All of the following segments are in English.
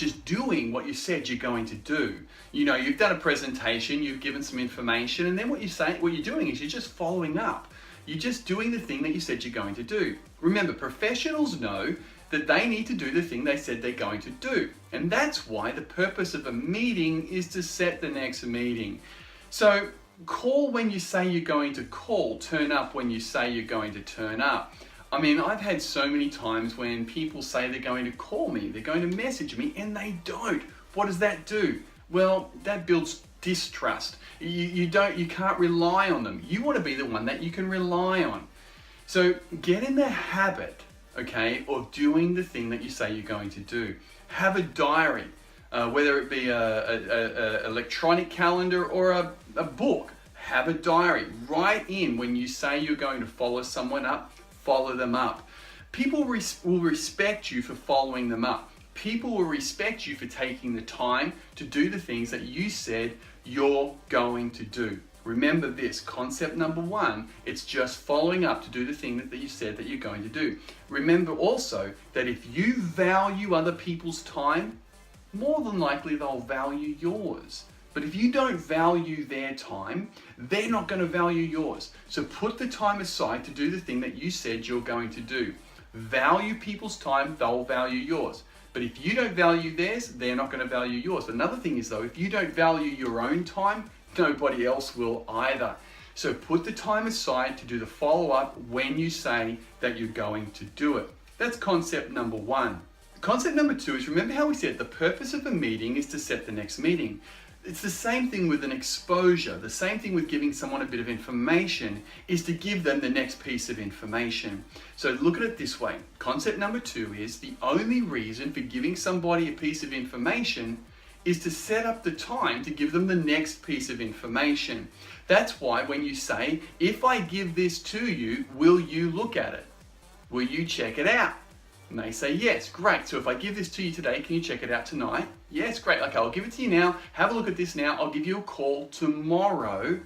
it's just doing what you said you're going to do. You know, you've done a presentation, you've given some information, and then what you're doing is you're just following up. You're just doing the thing that you said you're going to do. Remember, professionals know that they need to do the thing they said they're going to do. And that's why the purpose of a meeting is to set the next meeting. So call when you say you're going to call, turn up when you say you're going to turn up. I mean, I've had so many times when people say they're going to call me, they're going to message me, and they don't. What does that do? Well, that builds distrust. You can't rely on them. You want to be the one that you can rely on. So get in the habit, okay, of doing the thing that you say you're going to do. Have a diary, whether it be a electronic calendar or a book. Have a diary. Write in when you say you're going to follow someone up, follow them up. People will respect you for following them up. People will respect you for taking the time to do the things that you said you're going to do. Remember this, concept number one, it's just following up to do the thing that you said that you're going to do. Remember also that if you value other people's time, more than likely they'll value yours. But if you don't value their time, they're not going to value yours. So put the time aside to do the thing that you said you're going to do. Value people's time, they'll value yours. But if you don't value theirs, they're not going to value yours. Another thing is though, if you don't value your own time, nobody else will either. So put the time aside to do the follow-up when you say that you're going to do it. That's concept number one. Concept number two is, remember how we said the purpose of a meeting is to set the next meeting. It's the same thing with an exposure. The same thing with giving someone a bit of information is to give them the next piece of information. So look at it this way. Concept number two is the only reason for giving somebody a piece of information is to set up the time to give them the next piece of information. That's why when you say, if I give this to you, will you look at it? Will you check it out? And they say, yes, great. So if I give this to you today, can you check it out tonight? Yes, great. Okay, I'll give it to you now. Have a look at this now. I'll give you a call tomorrow,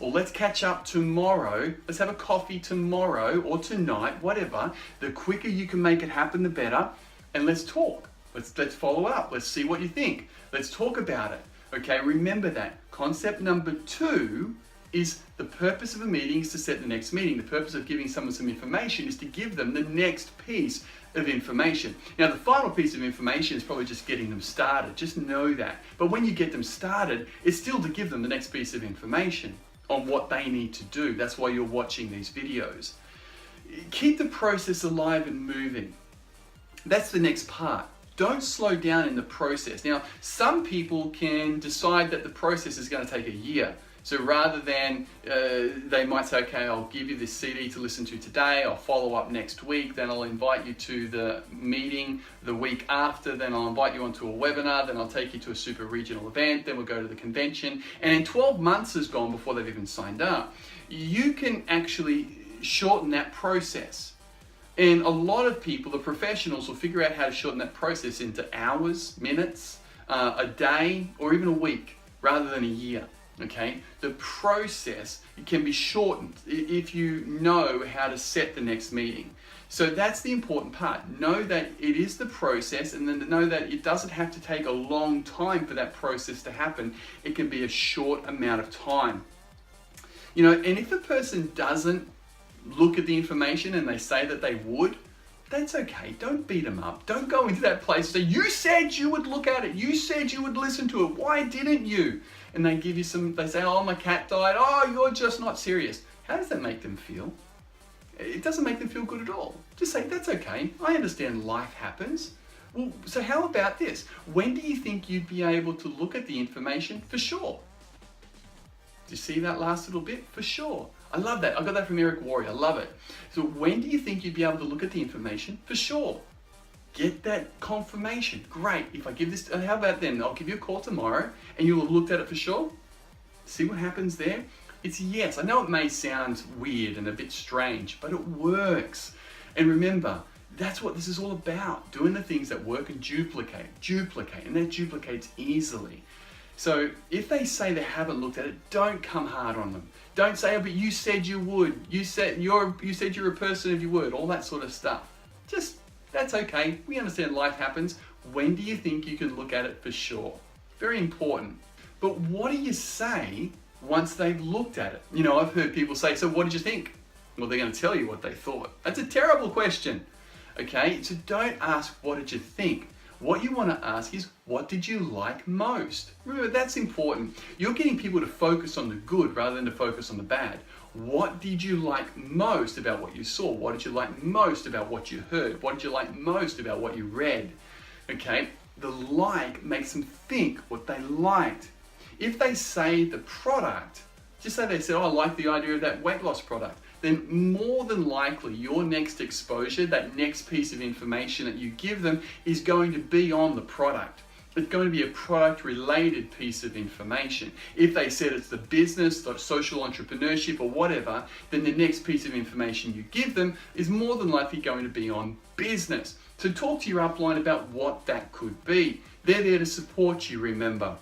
or let's catch up tomorrow. Let's have a coffee tomorrow or tonight, whatever. The quicker you can make it happen, the better. And let's talk. Let's follow up. Let's see what you think. Let's talk about it. Okay, remember that. Concept number two is the purpose of a meeting is to set the next meeting. The purpose of giving someone some information is to give them the next piece of information. Now, the final piece of information is probably just getting them started. Just know that. But when you get them started, it's still to give them the next piece of information on what they need to do. That's why you're watching these videos. Keep the process alive and moving. That's the next part. Don't slow down in the process. Now, some people can decide that the process is going to take a year. So rather than, they might say, okay, I'll give you this CD to listen to today, I'll follow up next week, then I'll invite you to the meeting the week after, then I'll invite you onto a webinar, then I'll take you to a super regional event, then we'll go to the convention, and then 12 months has gone before they've even signed up. You can actually shorten that process. And a lot of people, the professionals, will figure out how to shorten that process into hours, minutes, a day, or even a week, rather than a year. Okay, the process can be shortened if you know how to set the next meeting. So that's the important part. Know that it is the process, and then know that it doesn't have to take a long time for that process to happen. It can be a short amount of time. You know, and if the person doesn't look at the information and they say that they would, that's okay. Don't beat them up. Don't go into that place and say, you said you would look at it. You said you would listen to it. Why didn't you? And they give you they say, oh, my cat died. Oh, you're just not serious. How does that make them feel? It doesn't make them feel good at all. Just say, that's okay. I understand life happens. Well, so how about this? When do you think you'd be able to look at the information for sure? Do you see that last little bit? For sure. I love that. I got that from Eric Warrior. I love it. So when do you think you'd be able to look at the information? For sure. Get that confirmation. Great. If I give this, how about then? I'll give you a call tomorrow and you'll have looked at it for sure. See what happens there? It's yes. I know it may sound weird and a bit strange, but it works. And remember, that's what this is all about. Doing the things that work and duplicate, and that duplicates easily. So if they say they haven't looked at it, don't come hard on them. Don't say, oh, but you said you would. You said you're a person of your word, all that sort of stuff. Just, that's okay. We understand life happens. When do you think you can look at it for sure? Very important. But what do you say once they've looked at it? You know, I've heard people say, so what did you think? Well, they're going to tell you what they thought. That's a terrible question. Okay, so don't ask what did you think. What you want to ask is, what did you like most? Remember, that's important. You're getting people to focus on the good rather than to focus on the bad. What did you like most about what you saw? What did you like most about what you heard? What did you like most about what you read? Okay, the like makes them think what they liked. If they say the product, just say they said, oh, I like the idea of that weight loss product, then more than likely your next exposure, that next piece of information that you give them is going to be on the product. It's going to be a product related piece of information. If they said it's the business, the social entrepreneurship or whatever, then the next piece of information you give them is more than likely going to be on business. So talk to your upline about what that could be. They're there to support you, remember.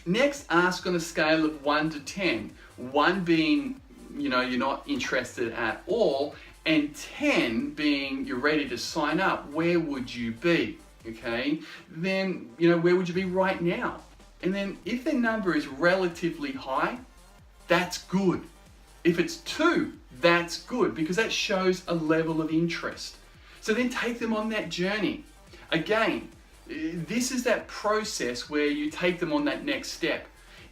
Next, ask on a scale of 1 to 10. 1 being, you know, you're not interested at all, and 10 being you're ready to sign up. Where would you be? Okay, then, you know, where would you be right now? And then if their number is relatively high, that's good. If it's 2, that's good, because that shows a level of interest. So then take them on that journey. Again, this is that process where you take them on that next step.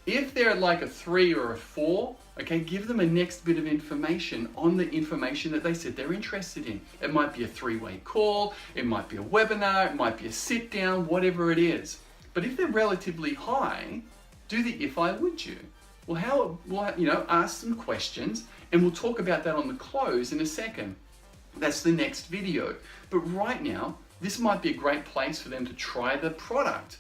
If they're at like a 3 or a 4, okay, give them a next bit of information on the information that they said they're interested in. It might be a 3-way call, it might be a webinar, it might be a sit down, whatever it is. But if they're relatively high, do the if I would you. Well, ask some questions, and we'll talk about that on the close in a second. That's the next video. But right now, this might be a great place for them to try the product.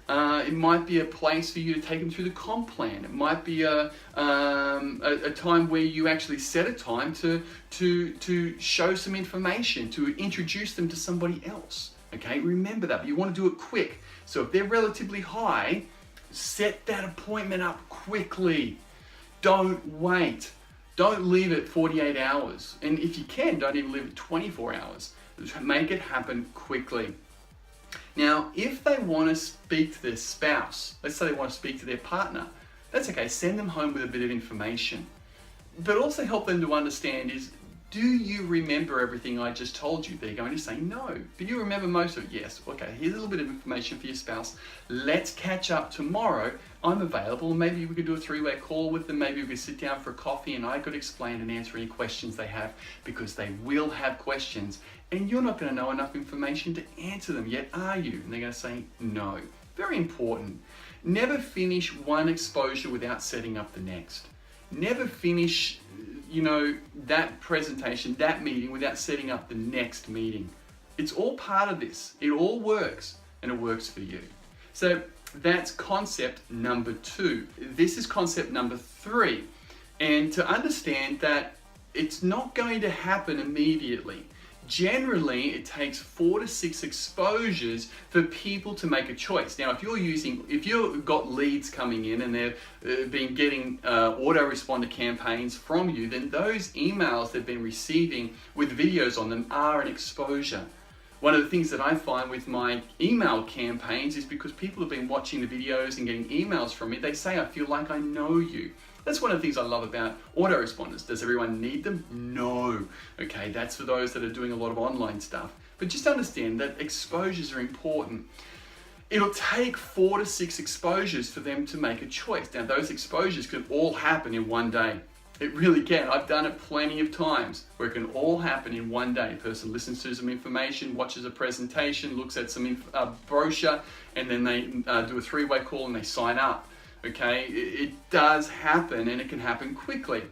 It might be a place for you to take them through the comp plan. It might be a time where you actually set a time to show some information, to introduce them to somebody else. Okay, remember that. But you want to do it quick. So if they're relatively high, set that appointment up quickly. Don't wait. Don't leave it 48 hours. And if you can, don't even leave it 24 hours. Make it happen quickly. Now, if they want to speak to their spouse, let's say they want to speak to their partner, that's okay, send them home with a bit of information. But also help them to understand is, do you remember everything I just told you? They're going to say no. Do you remember most of it? Yes. Okay, here's a little bit of information for your spouse. Let's catch up tomorrow. I'm available. Maybe we could do a 3-way call with them. Maybe we could sit down for a coffee and I could explain and answer any questions they have, because they will have questions and you're not going to know enough information to answer them yet, are you? And they're going to say no. Very important. Never finish one exposure without setting up the next. Never finish, that presentation, that meeting without setting up the next meeting. It's all part of this. It all works, and it works for you. So that's concept number 2. This is concept number 3. And to understand that it's not going to happen immediately. Generally, it takes 4 to 6 exposures for people to make a choice. Now, if you've got leads coming in and they've been getting autoresponder campaigns from you, then those emails they've been receiving with videos on them are an exposure. One of the things that I find with my email campaigns is because people have been watching the videos and getting emails from me, they say, I feel like I know you. That's one of the things I love about autoresponders. Does everyone need them? No. Okay, that's for those that are doing a lot of online stuff. But just understand that exposures are important. It'll take 4 to 6 exposures for them to make a choice. Now, those exposures can all happen in one day. It really can. I've done it plenty of times where it can all happen in one day. A person listens to some information, watches a presentation, looks at some brochure, and then they do a 3-way call and they sign up. Okay, it does happen, and it can happen quickly.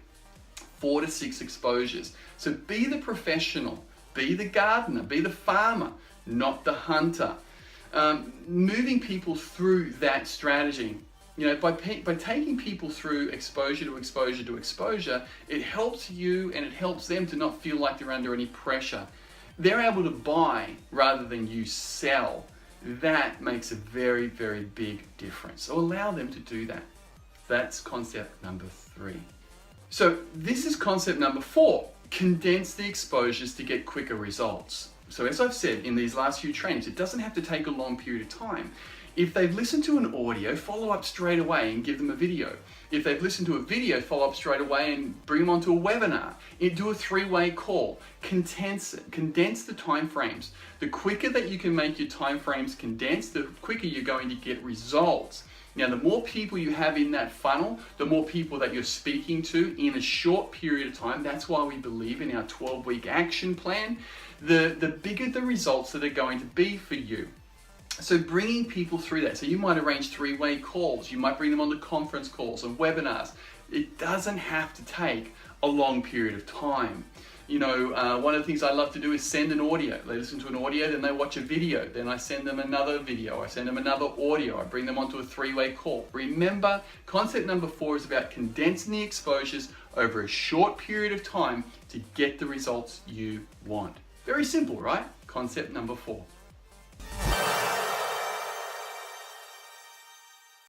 4 to 6 exposures. So be the professional, be the gardener, be the farmer, not the hunter. Moving people through that strategy. By taking people through exposure to exposure to exposure, it helps you and it helps them to not feel like they're under any pressure. They're able to buy rather than you sell. That makes a very, very big difference. So allow them to do that. That's concept number 3. So this is concept number 4. Condense the exposures to get quicker results. So as I've said in these last few trainings, it doesn't have to take a long period of time. If they've listened to an audio, follow up straight away and give them a video. If they've listened to a video, follow up straight away and bring them onto a webinar. Do a 3-way call. Condense the time frames. The quicker that you can make your time frames condense, the quicker you're going to get results. Now, the more people you have in that funnel, the more people that you're speaking to in a short period of time. That's why we believe in our 12-week action plan. The bigger the results that are going to be for you. So bringing people through that. So you might arrange 3-way calls. You might bring them on to conference calls and webinars. It doesn't have to take a long period of time. One of the things I love to do is send an audio. They listen to an audio, then they watch a video. Then I send them another video. I send them another audio. I bring them onto a 3-way call. Remember, concept number 4 is about condensing the exposures over a short period of time to get the results you want. Very simple, right? Concept number 4.